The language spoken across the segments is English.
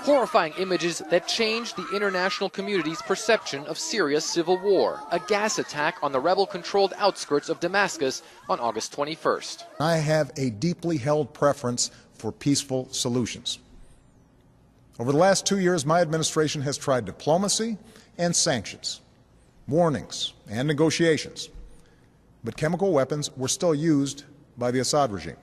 Horrifying images that changed the international community's perception of Syria's civil war, a gas attack on the rebel-controlled outskirts of Damascus on August 21st. I have a deeply held preference for peaceful solutions. Over the last 2 years, my administration has tried diplomacy and sanctions, warnings and negotiations, but chemical weapons were still used by the Assad regime.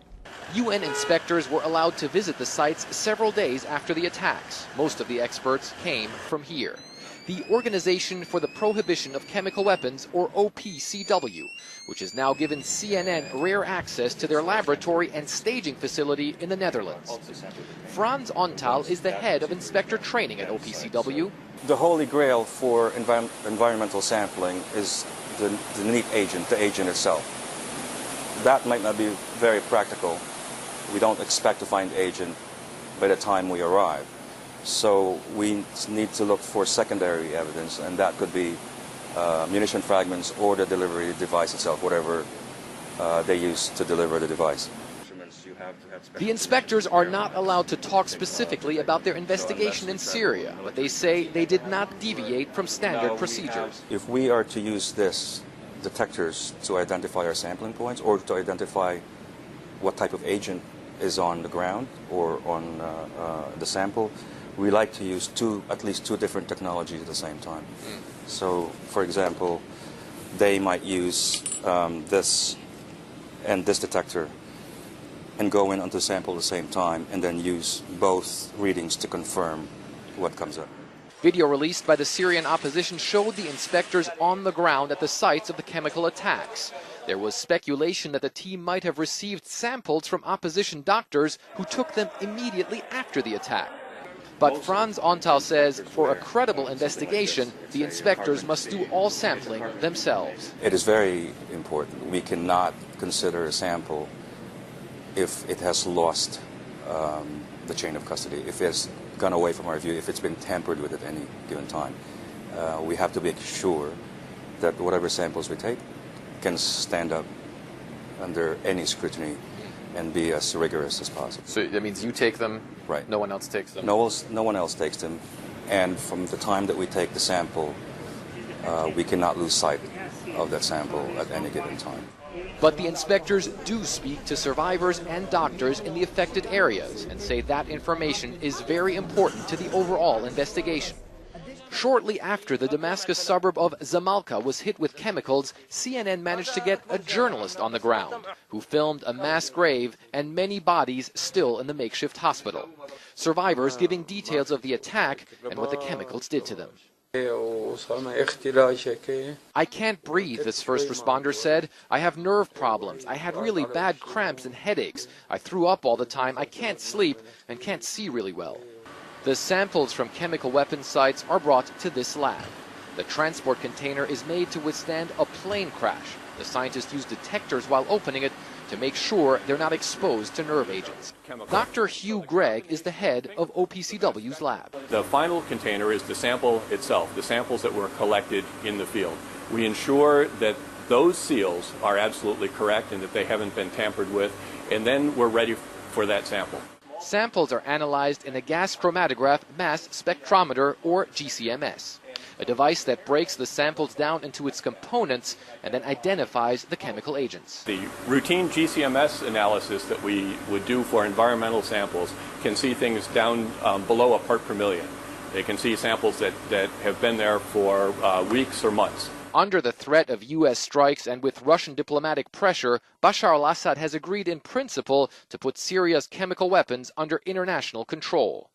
UN inspectors were allowed to visit the sites several days after the attacks. Most of the experts came from here. The Organization for the Prohibition of Chemical Weapons, or OPCW, which has now given CNN rare access to their laboratory and staging facility in the Netherlands. Frans Ontal is the head of inspector training at OPCW. The holy grail for environmental sampling is the neat agent, the agent itself. That might not be very practical. We don't expect to find agent by the time we arrive. So we need to look for secondary evidence, and that could be munition fragments or the delivery device itself, whatever they use to deliver the device. The inspectors are not allowed to talk specifically about their investigation in Syria, but they say they did not deviate from standard procedures. If we are to use this detectors to identify our sampling points or to identify what type of agent is on the ground or on the sample, we like to use at least two different technologies at the same time. So, for example, they might use this and this detector and go in onto the sample at the same time and then use both readings to confirm what comes up. Video released by the Syrian opposition showed the inspectors on the ground at the sites of the chemical attacks. There was speculation that the team might have received samples from opposition doctors who took them immediately after the attack. But Frans Ontal says for a credible investigation, the inspectors must do all sampling themselves. It is very important. We cannot consider a sample if it has lost the chain of custody, if it has gone away from our view, if it's been tampered with at any given time. We have to make sure that whatever samples we take can stand up under any scrutiny and be as rigorous as possible. So that means you take them, right? No one else takes them? No one else takes them. And from the time that we take the sample, we cannot lose sight of that sample at any given time. But the inspectors do speak to survivors and doctors in the affected areas and say that information is very important to the overall investigation. Shortly after the Damascus suburb of Zamalka was hit with chemicals, CNN managed to get a journalist on the ground who filmed a mass grave and many bodies still in the makeshift hospital. Survivors giving details of the attack and what the chemicals did to them. I can't breathe, this first responder said. I have nerve problems. I had really bad cramps and headaches. I threw up all the time. I can't sleep and can't see really well. The samples from chemical weapons sites are brought to this lab. The transport container is made to withstand a plane crash. The scientists use detectors while opening it to make sure they're not exposed to nerve agents. Dr. Hugh Gregg is the head of OPCW's lab. The final container is the sample itself, the samples that were collected in the field. We ensure that those seals are absolutely correct and that they haven't been tampered with, and then we're ready for that sample. Samples are analyzed in a gas chromatograph mass spectrometer, or GCMS, a device that breaks the samples down into its components and then identifies the chemical agents. The routine GCMS analysis that we would do for environmental samples can see things down below a part per million. They can see samples that have been there for weeks or months. Under the threat of U.S. strikes and with Russian diplomatic pressure, Bashar al-Assad has agreed in principle to put Syria's chemical weapons under international control.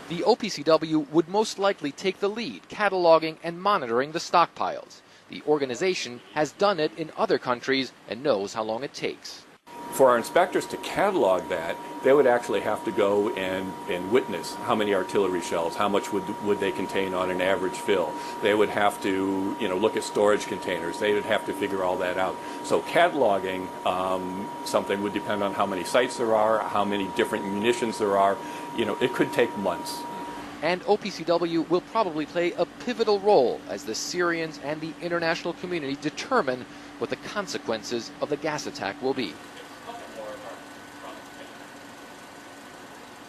The OPCW would most likely take the lead, cataloging and monitoring the stockpiles. The organization has done it in other countries and knows how long it takes. For our inspectors to catalog that, they would actually have to go and witness how many artillery shells, how much would they contain on an average fill. They would have to, look at storage containers. They would have to figure all that out. So cataloging something would depend on how many sites there are, how many different munitions there are. It could take months. And OPCW will probably play a pivotal role as the Syrians and the international community determine what the consequences of the gas attack will be.